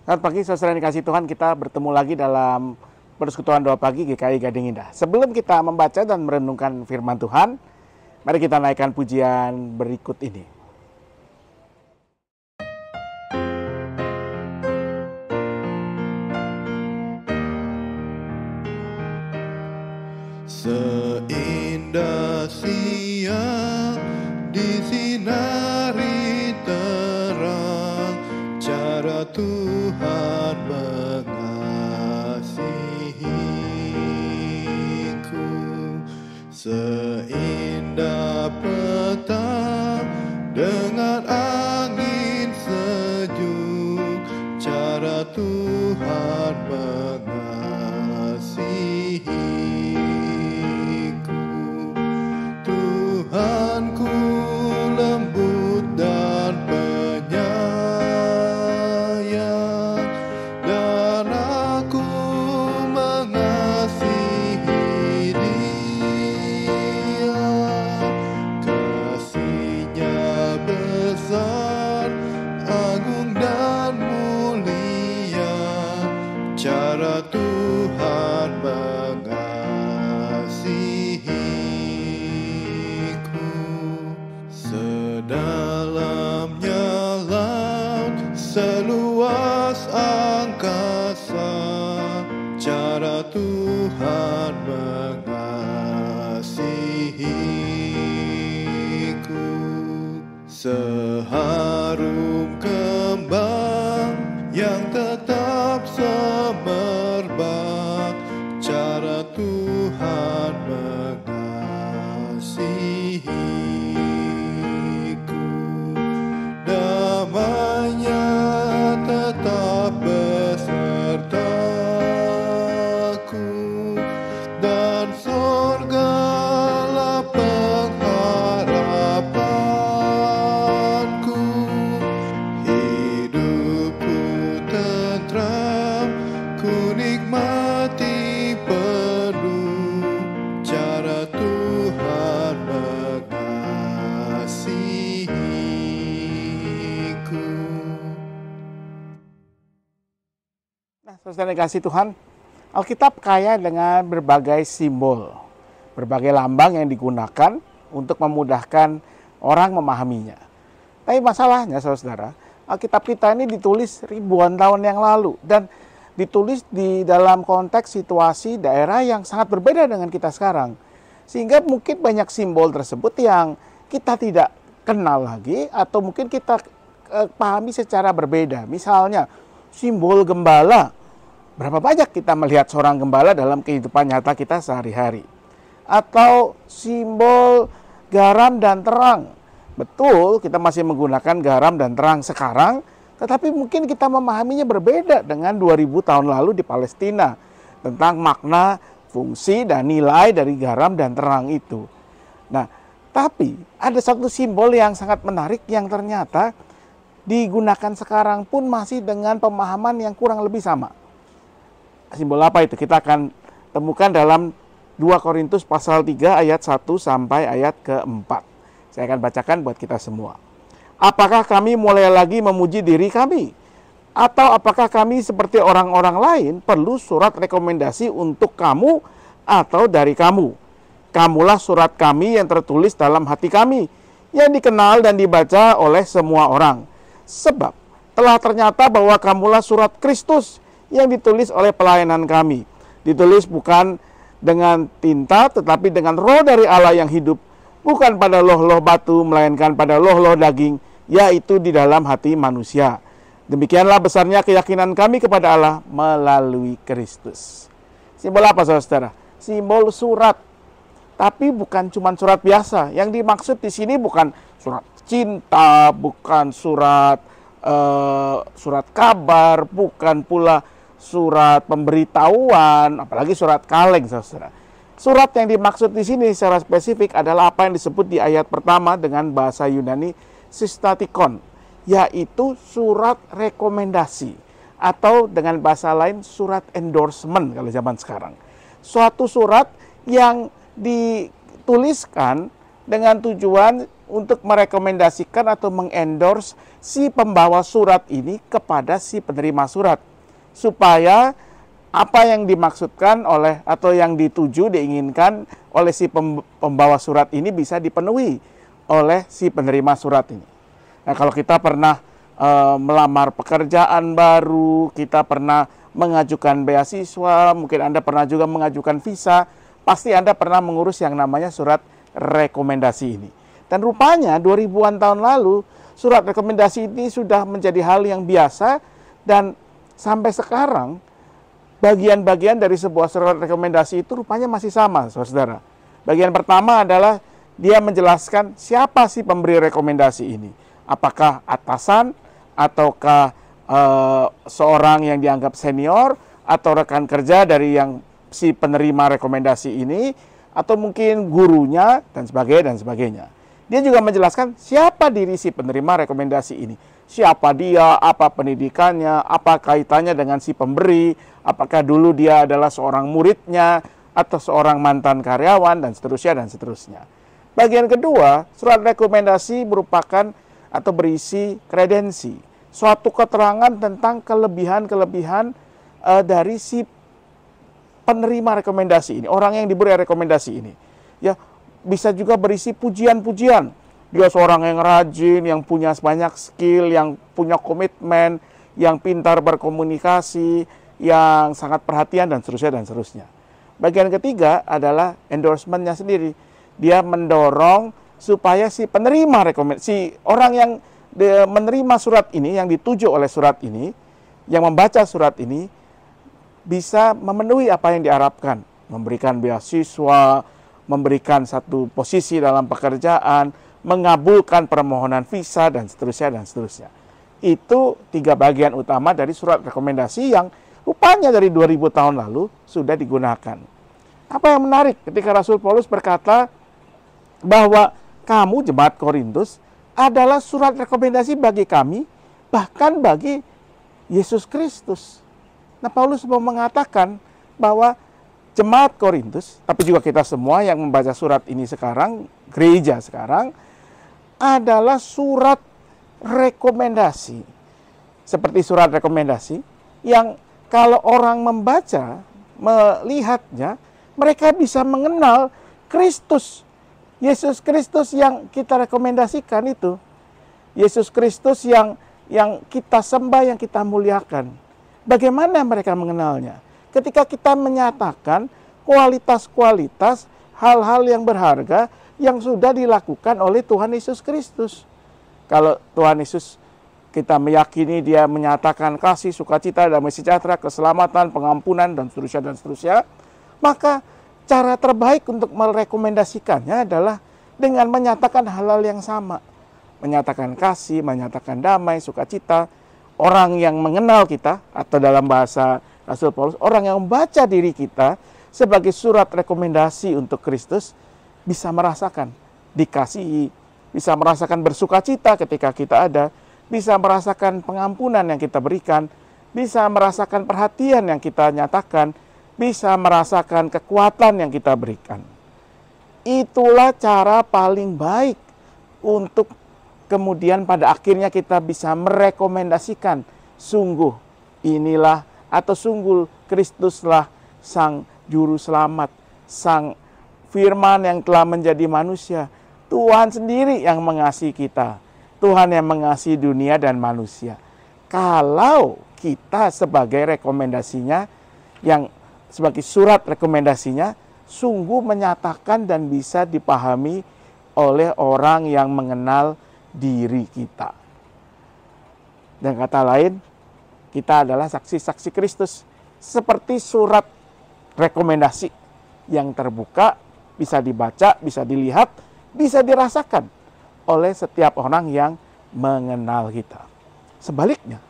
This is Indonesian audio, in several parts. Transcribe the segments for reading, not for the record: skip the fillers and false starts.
Selamat pagi saudara yang dikasih Tuhan, kita bertemu lagi dalam persekutuan doa pagi GKI Gading Indah. Sebelum kita membaca dan merenungkan firman Tuhan, mari kita naikkan pujian berikut ini. Seindah siang disinari terang, cara Tuhan mengasihiku. Seindah petang dengan angin sejuk, cara Tuhan mengasihiku. Tuhanku lembut dan penyayang, dan aku mengasihi Dia. Kasih-Nya besar, agung dan mulia, cara Tuhan mengasihiku. Sedalamnya laut, seluas angkasa, cara Tuhan mengasihiku. Seharum kembang yang tetap semerbak, cara Tuhan mengasihiku. Damai-Nya tetap besertaku, dan sorgalah pengharapanku. Hidupku tentram, ku nikmati penuh, cara Tuhan mengasihiku. Nah, saudara yang dikasih Tuhan, Alkitab kaya dengan berbagai simbol, berbagai lambang yang digunakan untuk memudahkan orang memahaminya. Tapi masalahnya saudara, Alkitab kita ini ditulis ribuan tahun yang lalu dan ditulis di dalam konteks situasi daerah yang sangat berbeda dengan kita sekarang. Sehingga mungkin banyak simbol tersebut yang kita tidak kenal lagi atau mungkin kita pahami secara berbeda. Misalnya simbol gembala. Berapa banyak kita melihat seorang gembala dalam kehidupan nyata kita sehari-hari. Atau simbol garam dan terang. Betul, kita masih menggunakan garam dan terang sekarang, tetapi mungkin kita memahaminya berbeda dengan 2000 tahun lalu di Palestina. Tentang makna, fungsi, dan nilai dari garam dan terang itu. Nah, tapi ada satu simbol yang sangat menarik yang ternyata digunakan sekarang pun masih dengan pemahaman yang kurang lebih sama. Simbol apa itu? Kita akan temukan dalam 2 Korintus pasal 3 ayat 1 sampai ayat ke-4. Saya akan bacakan buat kita semua. Apakah kami mulai lagi memuji diri kami? Atau apakah kami seperti orang-orang lain perlu surat rekomendasi untuk kamu atau dari kamu? Kamulah surat kami yang tertulis dalam hati kami, yang dikenal dan dibaca oleh semua orang. Sebab telah ternyata bahwa kamulah surat Kristus yang ditulis oleh pelayanan kami. Ditulis bukan dengan tinta, tetapi dengan roh dari Allah yang hidup, bukan pada loh-loh batu, melainkan pada loh-loh daging, yaitu di dalam hati manusia. Demikianlah besarnya keyakinan kami kepada Allah melalui Kristus. Simbol apa saudara? Simbol surat. Tapi bukan cuma surat biasa. Yang dimaksud di sini bukan surat cinta, bukan surat kabar, bukan pula surat pemberitahuan, apalagi surat kaleng, saudara. Surat yang dimaksud di sini secara spesifik adalah apa yang disebut di ayat pertama dengan bahasa Yunani systatikon, yaitu surat rekomendasi atau dengan bahasa lain surat endorsement kalau zaman sekarang. Suatu surat yang dituliskan dengan tujuan untuk merekomendasikan atau mengendorse si pembawa surat ini kepada si penerima surat, supaya apa yang dimaksudkan oleh atau yang dituju diinginkan oleh si pembawa surat ini bisa dipenuhi oleh si penerima surat ini. Nah, kalau kita pernah melamar pekerjaan baru, kita pernah mengajukan beasiswa, mungkin Anda pernah juga mengajukan visa, pasti Anda pernah mengurus yang namanya surat rekomendasi ini. Dan rupanya 2000-an tahun lalu, surat rekomendasi ini sudah menjadi hal yang biasa, dan sampai sekarang bagian-bagian dari sebuah surat rekomendasi itu rupanya masih sama, saudara. Bagian pertama adalah dia menjelaskan siapa sih pemberi rekomendasi ini. Apakah atasan, ataukah seorang yang dianggap senior, atau rekan kerja dari yang si penerima rekomendasi ini, atau mungkin gurunya, dan sebagainya. Dia juga menjelaskan siapa diri si penerima rekomendasi ini. Siapa dia, apa pendidikannya, apa kaitannya dengan si pemberi, apakah dulu dia adalah seorang muridnya, atau seorang mantan karyawan, dan seterusnya. Bagian kedua, surat rekomendasi merupakan atau berisi kredensi, suatu keterangan tentang kelebihan-kelebihan dari si penerima rekomendasi ini, orang yang diberi rekomendasi ini. Ya, bisa juga berisi pujian-pujian. Dia seorang yang rajin, yang punya banyak skill, yang punya komitmen, yang pintar berkomunikasi, yang sangat perhatian, dan seterusnya. Bagian ketiga adalah endorsement-nya sendiri. Dia mendorong supaya si penerima rekomendasi, si orang yang menerima surat ini, yang dituju oleh surat ini, yang membaca surat ini, bisa memenuhi apa yang diharapkan. Memberikan beasiswa, memberikan satu posisi dalam pekerjaan, mengabulkan permohonan visa, dan seterusnya. Itu 3 bagian utama dari surat rekomendasi yang rupanya dari 2000 tahun lalu sudah digunakan. Apa yang menarik ketika Rasul Paulus berkata bahwa kamu, jemaat Korintus, adalah surat rekomendasi bagi kami, bahkan bagi Yesus Kristus. Nah, Paulus mau mengatakan bahwa jemaat Korintus, tapi juga kita semua yang membaca surat ini sekarang, gereja sekarang, adalah surat rekomendasi. Seperti surat rekomendasi yang kalau orang membaca, melihatnya, mereka bisa mengenal Kristus. Yesus Kristus yang kita rekomendasikan itu. Yesus Kristus yang kita sembah, yang kita muliakan. Bagaimana mereka mengenalnya? Ketika kita menyatakan kualitas-kualitas, hal-hal yang berharga yang sudah dilakukan oleh Tuhan Yesus Kristus. Kalau Tuhan Yesus, kita meyakini dia menyatakan kasih, sukacita, damai sejahtera, keselamatan, pengampunan, dan seterusnya, maka cara terbaik untuk merekomendasikannya adalah dengan menyatakan hal-hal yang sama. Menyatakan kasih, menyatakan damai, sukacita. Orang yang mengenal kita, atau dalam bahasa Rasul Paulus, orang yang membaca diri kita sebagai surat rekomendasi untuk Kristus, bisa merasakan dikasihi, bisa merasakan bersukacita ketika kita ada, bisa merasakan pengampunan yang kita berikan, bisa merasakan perhatian yang kita nyatakan, bisa merasakan kekuatan yang kita berikan. Itulah cara paling baik untuk kemudian pada akhirnya kita bisa merekomendasikan, sungguh inilah atau sungguh Kristuslah Sang Juru Selamat, Sang Firman yang telah menjadi manusia, Tuhan sendiri yang mengasihi kita, Tuhan yang mengasihi dunia dan manusia. Kalau kita sebagai rekomendasinya, yang sebagai surat rekomendasinya, sungguh menyatakan dan bisa dipahami oleh orang yang mengenal diri kita. Dan kata lain, kita adalah saksi-saksi Kristus, seperti surat rekomendasi yang terbuka, bisa dibaca, bisa dilihat, bisa dirasakan oleh setiap orang yang mengenal kita. Sebaliknya,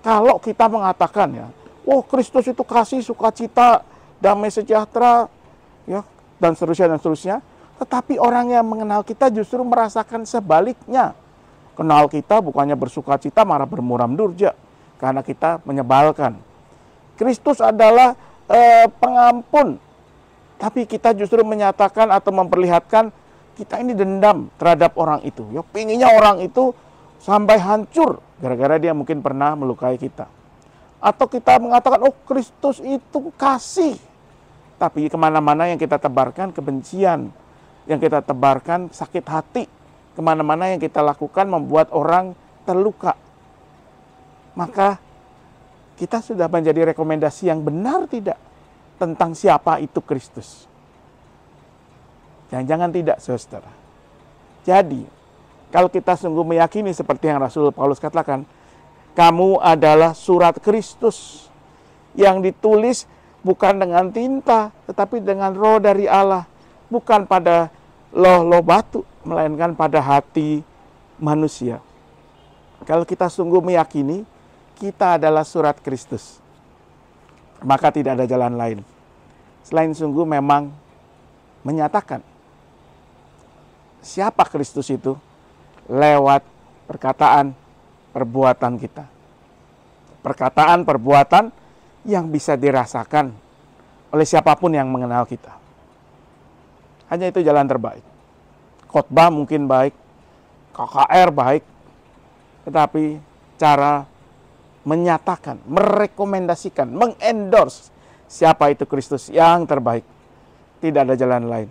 kalau kita mengatakan ya, oh Kristus itu kasih, sukacita, damai sejahtera, ya, dan seterusnya, tetapi orang yang mengenal kita justru merasakan sebaliknya. Kenal kita bukannya bersukacita, malah bermuram durja, karena kita menyebalkan. Kristus adalah pengampun, tapi kita justru menyatakan atau memperlihatkan kita ini dendam terhadap orang itu. Ya, pinginnya orang itu sampai hancur gara-gara dia mungkin pernah melukai kita. Atau kita mengatakan, oh Kristus itu kasih. Tapi kemana-mana yang kita tebarkan kebencian, yang kita tebarkan sakit hati, kemana-mana yang kita lakukan membuat orang terluka. Maka kita sudah menjadi rekomendasi yang benar tidak tentang siapa itu Kristus. Jangan-jangan tidak, saudara. Jadi, kalau kita sungguh meyakini seperti yang Rasul Paulus katakan, kamu adalah surat Kristus yang ditulis bukan dengan tinta, tetapi dengan roh dari Allah. Bukan pada loh-loh batu, melainkan pada hati manusia. Kalau kita sungguh meyakini, kita adalah surat Kristus, maka tidak ada jalan lain selain sungguh memang menyatakan siapa Kristus itu lewat perkataan, perbuatan kita. Perkataan, perbuatan yang bisa dirasakan oleh siapapun yang mengenal kita. Hanya itu jalan terbaik. Khotbah mungkin baik, KKR baik, tetapi cara menyatakan, merekomendasikan, mengendorse siapa itu Kristus yang terbaik. Tidak ada jalan lain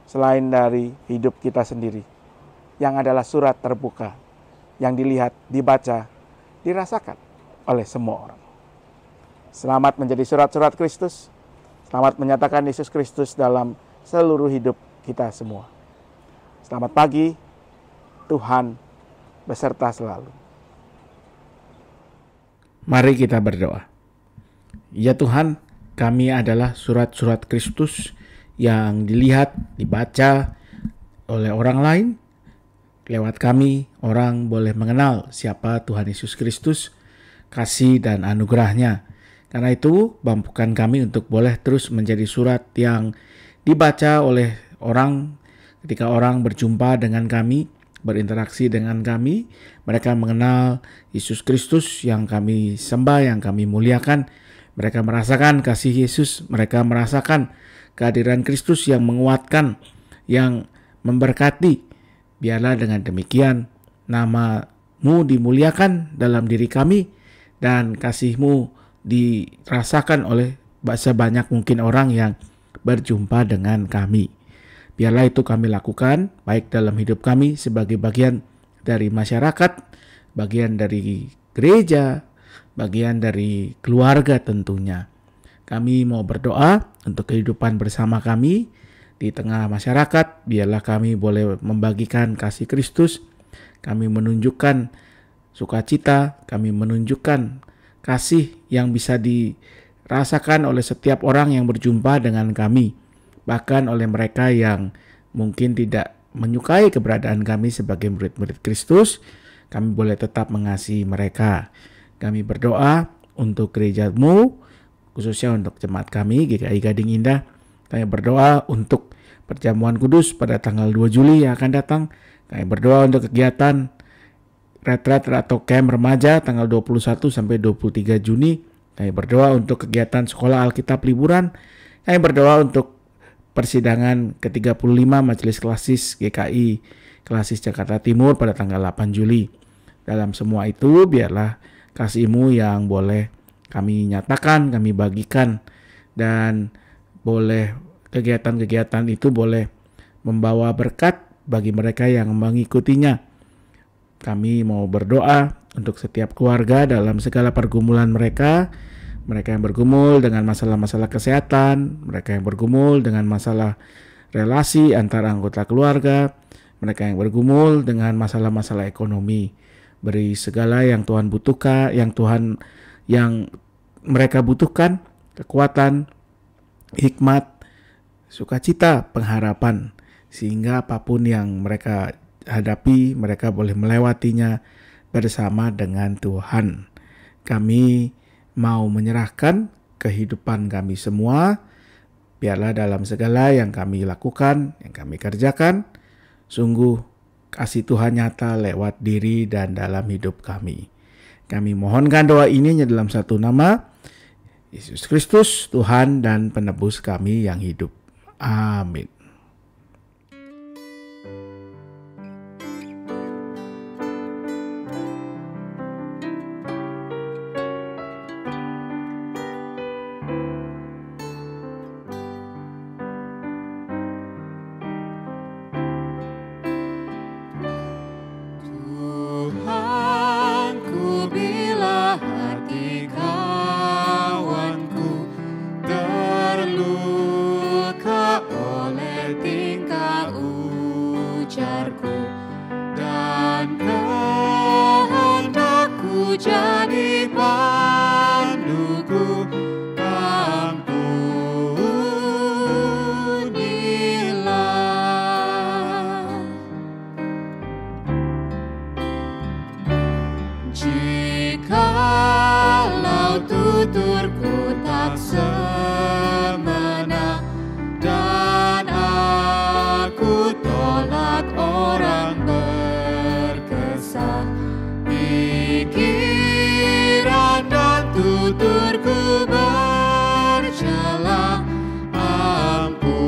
selain dari hidup kita sendiri, yang adalah surat terbuka, yang dilihat, dibaca, dirasakan oleh semua orang. Selamat menjadi surat-surat Kristus, selamat menyatakan Yesus Kristus dalam seluruh hidup kita semua. Selamat pagi, Tuhan beserta selalu. Mari kita berdoa. Ya Tuhan, kami adalah surat-surat Kristus yang dilihat, dibaca oleh orang lain. Lewat kami, orang boleh mengenal siapa Tuhan Yesus Kristus, kasih dan anugerahnya. Karena itu, mampukan kami untuk boleh terus menjadi surat yang dibaca oleh orang ketika orang berjumpa dengan kami, berinteraksi dengan kami. Mereka mengenal Yesus Kristus yang kami sembah, yang kami muliakan. Mereka merasakan kasih Yesus, mereka merasakan kehadiran Kristus yang menguatkan, yang memberkati. Biarlah dengan demikian nama-Mu dimuliakan dalam diri kami dan kasih-Mu dirasakan oleh sebanyak mungkin orang yang berjumpa dengan kami. Biarlah itu kami lakukan baik dalam hidup kami sebagai bagian dari masyarakat, bagian dari gereja, bagian dari keluarga tentunya. Kami mau berdoa untuk kehidupan bersama kami di tengah masyarakat. Biarlah kami boleh membagikan kasih Kristus. Kami menunjukkan sukacita, kami menunjukkan kasih yang bisa dirasakan oleh setiap orang yang berjumpa dengan kami. Bahkan oleh mereka yang mungkin tidak menyukai keberadaan kami sebagai murid-murid Kristus, kami boleh tetap mengasihi mereka. Kami berdoa untuk gereja-Mu, khususnya untuk jemaat kami, GKI Gading Indah. Kami berdoa untuk perjamuan kudus pada tanggal 2 Juli yang akan datang. Kami berdoa untuk kegiatan retret atau camp remaja tanggal 21 sampai 23 Juni. Kami berdoa untuk kegiatan sekolah Alkitab liburan. Kami berdoa untuk persidangan ke-35 Majelis Klasis GKI Klasis Jakarta Timur pada tanggal 8 Juli. Dalam semua itu, biarlah kasih-Mu yang boleh kami nyatakan, kami bagikan, dan boleh kegiatan-kegiatan itu boleh membawa berkat bagi mereka yang mengikutinya. Kami mau berdoa untuk setiap keluarga dalam segala pergumulan mereka yang bergumul dengan masalah-masalah kesehatan, mereka yang bergumul dengan masalah relasi antara anggota keluarga, mereka yang bergumul dengan masalah-masalah ekonomi. Beri segala yang Tuhan butuhkan, yang mereka butuhkan, kekuatan, hikmat, sukacita, pengharapan, sehingga apapun yang mereka hadapi, mereka boleh melewatinya bersama dengan Tuhan. Kami mau menyerahkan kehidupan kami semua, biarlah dalam segala yang kami lakukan, yang kami kerjakan, sungguh kasih Tuhan nyata lewat diri dan dalam hidup kami. Kami mohonkan doa ini hanya dalam satu nama, Yesus Kristus, Tuhan dan Penebus kami yang hidup. Amin. jadi panduku, ampunilah. Jikalau tuturku tak semena dan aku tolak orang berkesan, pikiran dan tuturku bercela, ampunilah.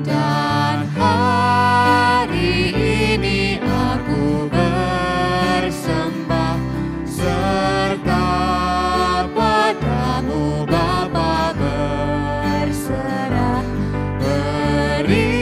Dan hari ini aku bersembah serta padamu Bapa berserah, beri